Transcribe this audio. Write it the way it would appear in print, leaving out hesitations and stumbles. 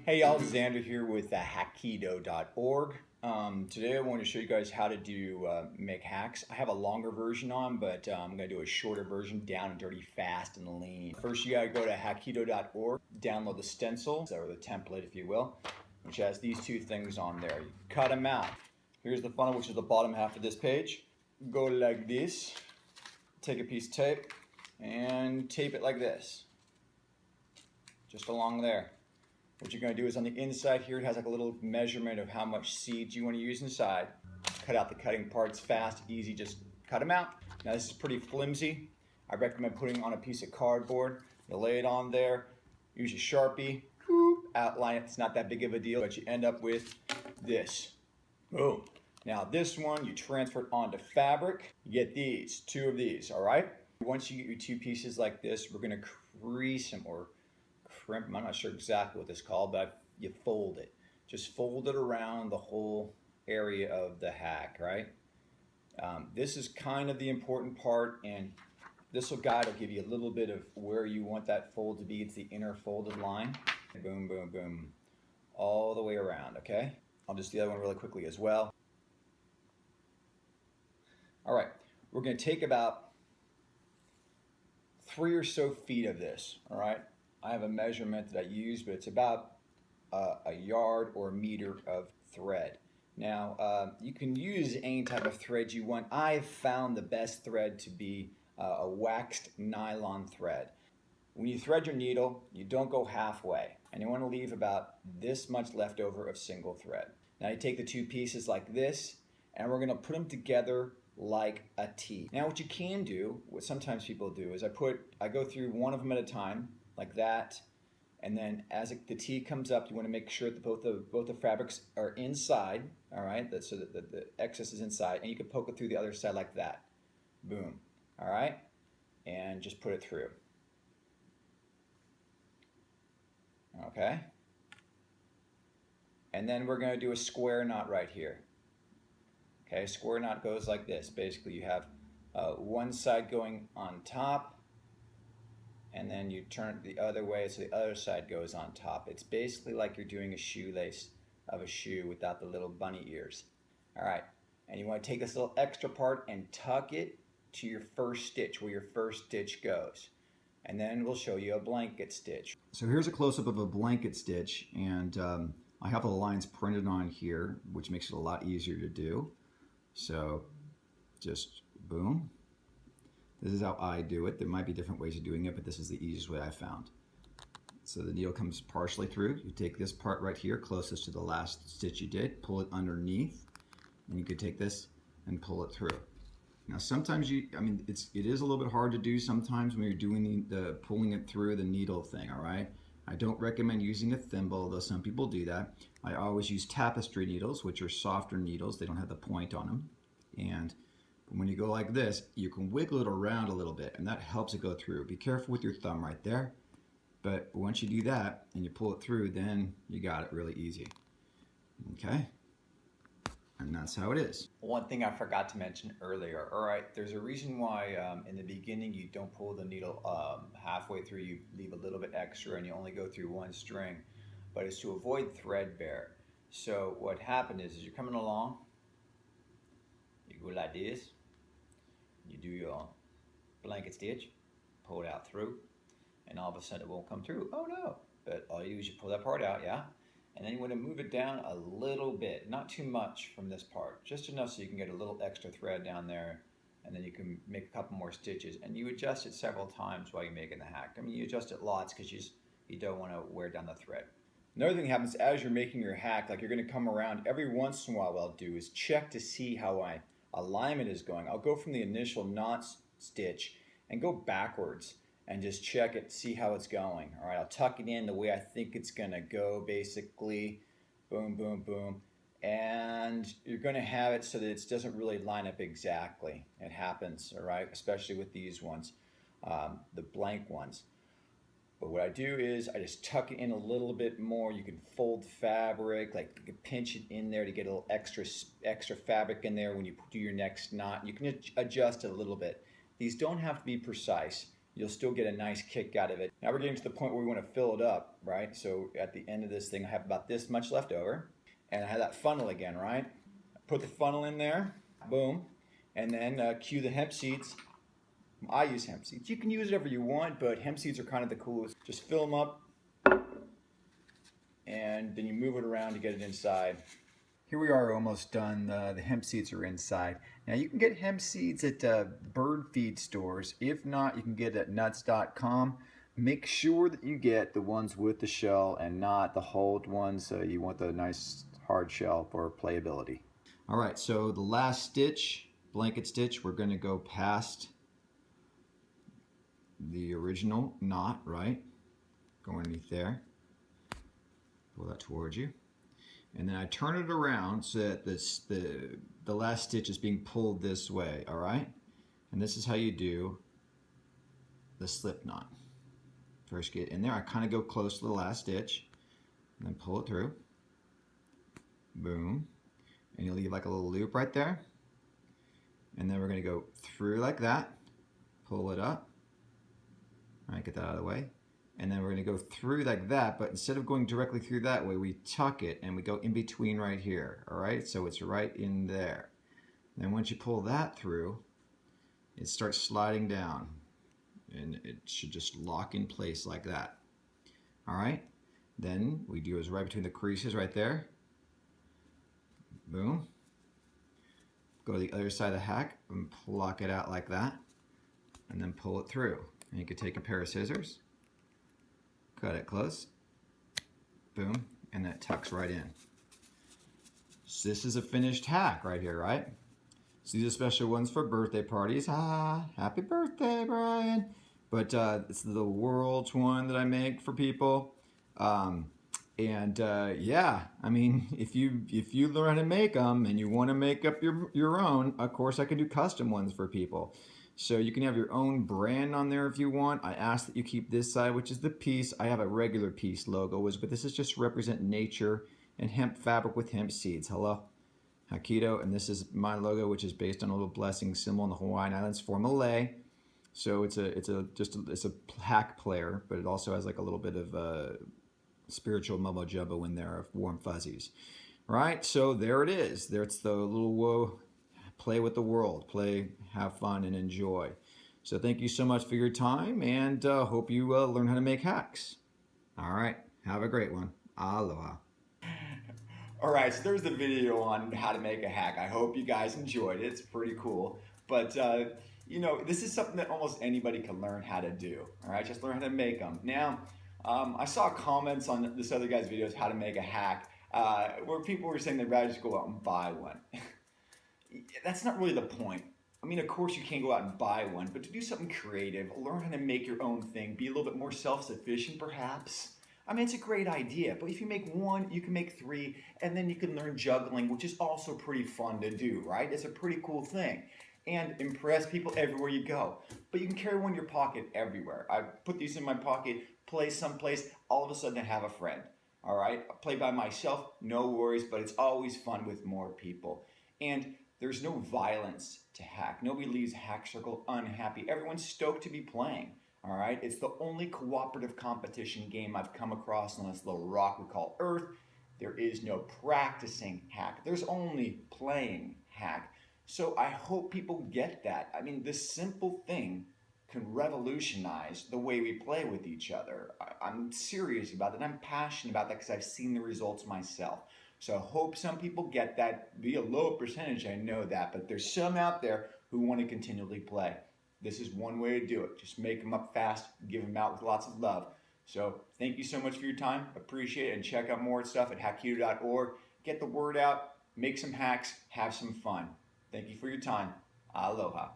Hey y'all, Xander here with hackido.org. Today I want to show you guys how to make hacks. I have a longer version on, but I'm going to do a shorter version, down and dirty, fast and lean. First you got to go to hackido.org, download the stencil, or the template if you will, which has these two things on there. You cut them out. Here's the funnel, which is the bottom half of this page. Go like this, take a piece of tape and tape it like this, just along there. What you're going to do is on the inside here, it has like a little measurement of how much seeds you want to use inside. Cut out the cutting parts fast, easy, just cut them out. Now this is pretty flimsy. I recommend putting it on a piece of cardboard. You lay it on there, use your Sharpie, outline it. It's not that big of a deal, but you end up with this. Boom. Now this one, you transfer it onto fabric. You get these, two of these, all right? Once you get your two pieces like this, we're going to crease them or crimp. I'm not sure exactly what this is called, but you fold it. Just fold it around the whole area of the hack, right? This is kind of the important part, and this guide will give you a little bit of where you want that fold to be. It's the inner folded line. Boom, boom, boom. All the way around, okay? I'll just do the other one really quickly as well. All right, we're going to take about 3 or so feet of this, all right? I have a measurement that I use, but it's about a yard or a meter of thread. Now, you can use any type of thread you want. I've found the best thread to be a waxed nylon thread. When you thread your needle, you don't go halfway, and you want to leave about this much left over of single thread. Now you take the two pieces like this, and we're going to put them together like a T. Now what you can do, what sometimes people do, is I go through one of them at a time, like that, and then as the T comes up, you want to make sure that both the fabrics are inside, all right, so that the excess is inside, and you can poke it through the other side like that. Boom, all right, and just put it through. Okay, and then we're going to do a square knot right here. Okay, square knot goes like this. Basically, you have one side going on top, and then you turn it the other way so the other side goes on top. It's basically like you're doing a shoelace of a shoe without the little bunny ears. All right, and you want to take this little extra part and tuck it to your first stitch, where your first stitch goes. And then we'll show you a blanket stitch. So here's a close-up of a blanket stitch, and I have the lines printed on here, which makes it a lot easier to do. So just boom. This is how I do it. There might be different ways of doing it, but this is the easiest way I found. So the needle comes partially through. You take this part right here, closest to the last stitch you did, pull it underneath, and you could take this and pull it through. Now sometimes it is a little bit hard to do sometimes when you're doing the pulling it through the needle thing, all right? I don't recommend using a thimble, though some people do that. I always use tapestry needles, which are softer needles. They don't have the point on them. And when you go like this, you can wiggle it around a little bit, and that helps it go through. Be careful with your thumb right there. But once you do that and you pull it through, then you got it really easy. Okay? And that's how it is. One thing I forgot to mention earlier, all right, there's a reason why in the beginning you don't pull the needle halfway through, you leave a little bit extra and you only go through one string, but it's to avoid threadbare. So what happened is you're coming along, you go like this, you do your blanket stitch, pull it out through, and all of a sudden it won't come through. Oh no, but all you do is you pull that part out, yeah? And then you want to move it down a little bit, not too much from this part, just enough so you can get a little extra thread down there, and then you can make a couple more stitches. And you adjust it several times while you're making the hack. I mean, you adjust it lots because you don't want to wear down the thread. Another thing happens as you're making your hack, like you're going to come around every once in a while, what I'll do is check to see how my alignment is going. I'll go from the initial knot stitch and go backwards and just check it, see how it's going. All right, I'll tuck it in the way I think it's gonna go, basically. Boom, boom, boom. And you're gonna have it so that it doesn't really line up exactly. It happens, all right, especially with these ones, the blank ones. But what I do is I just tuck it in a little bit more. You can fold fabric, like you can pinch it in there to get a little extra fabric in there when you do your next knot. You can adjust it a little bit. These don't have to be precise. you'll still get a nice kick out of it. Now we're getting to the point where we want to fill it up, right? So at the end of this thing, I have about this much left over, and I have that funnel again, right? Put the funnel in there, boom, and then cue the hemp seeds. I use hemp seeds. You can use whatever you want, but hemp seeds are kind of the coolest. Just fill them up, and then you move it around to get it inside. Here we are, almost done. The hemp seeds are inside. Now you can get hemp seeds at bird feed stores. If not, you can get it at nuts.com. Make sure that you get the ones with the shell and not the hulled ones. You want the nice hard shell for playability. All right, so the last stitch, blanket stitch, we're going to go past the original knot, right? Go underneath there. Pull that towards you. And then I turn it around so that the last stitch is being pulled this way, all right? And this is how you do the slip knot. First get in there, I kind of go close to the last stitch, and then pull it through. Boom. And you leave like a little loop right there. And then we're gonna go through like that, pull it up. All right, get that out of the way. And then we're going to go through like that, but instead of going directly through that way, we tuck it and we go in between right here, all right? So it's right in there. And then once you pull that through, it starts sliding down, and it should just lock in place like that, all right? Then we do is right between the creases right there. Boom. Go to the other side of the hack and pluck it out like that, and then pull it through. And you could take a pair of scissors, cut it close, boom, and that tucks right in. So this is a finished hack right here, right? So these are special ones for birthday parties. Happy birthday, Brian. But it's the world's one that I make for people. Yeah, I mean, if you learn how to make them and you want to make up your own, of course I can do custom ones for people. So you can have your own brand on there if you want. I ask that you keep this side, which is the piece. I have a regular piece logo, but this is just to represent nature and hemp fabric with hemp seeds. Hello, Hackito, and this is my logo, which is based on a little blessing symbol in the Hawaiian Islands for Malay. So it's a hack player, but it also has like a little bit of spiritual mumbo jumbo in there of warm fuzzies. Right, so there it is. There's the little play with the world, play, have fun, and enjoy. So thank you so much for your time, and hope you learn how to make hacks. All right, have a great one. Aloha. All right, so there's the video on how to make a hack. I hope you guys enjoyed it. It's pretty cool. But, you know, this is something that almost anybody can learn how to do. All right, just learn how to make them. Now, I saw comments on this other guy's videos, how to make a hack, where people were saying they'd rather just go out and buy one. That's not really the point. I mean, of course you can't go out and buy one, but to do something creative, learn how to make your own thing, be a little bit more self-sufficient perhaps. I mean, it's a great idea, but if you make one, you can make three, and then you can learn juggling, which is also pretty fun to do, right? It's a pretty cool thing. And impress people everywhere you go. But you can carry one in your pocket everywhere. I put these in my pocket, play someplace, all of a sudden I have a friend. All right, I play by myself, no worries, but it's always fun with more people. And there's no violence to hack. Nobody leaves Hack Circle unhappy. Everyone's stoked to be playing. All right, it's the only cooperative competition game I've come across on this little rock we call Earth. There is no practicing hack. There's only playing hack. So I hope people get that. I mean, this simple thing can revolutionize the way we play with each other. I'm serious about it. I'm passionate about that because I've seen the results myself. So I hope some people get that. Be a low percentage, I know that, but there's some out there who want to continually play. This is one way to do it. Just make them up fast, give them out with lots of love. So thank you so much for your time. Appreciate it, and check out more stuff at hackito.org. Get the word out, make some hacks, have some fun. Thank you for your time. Aloha.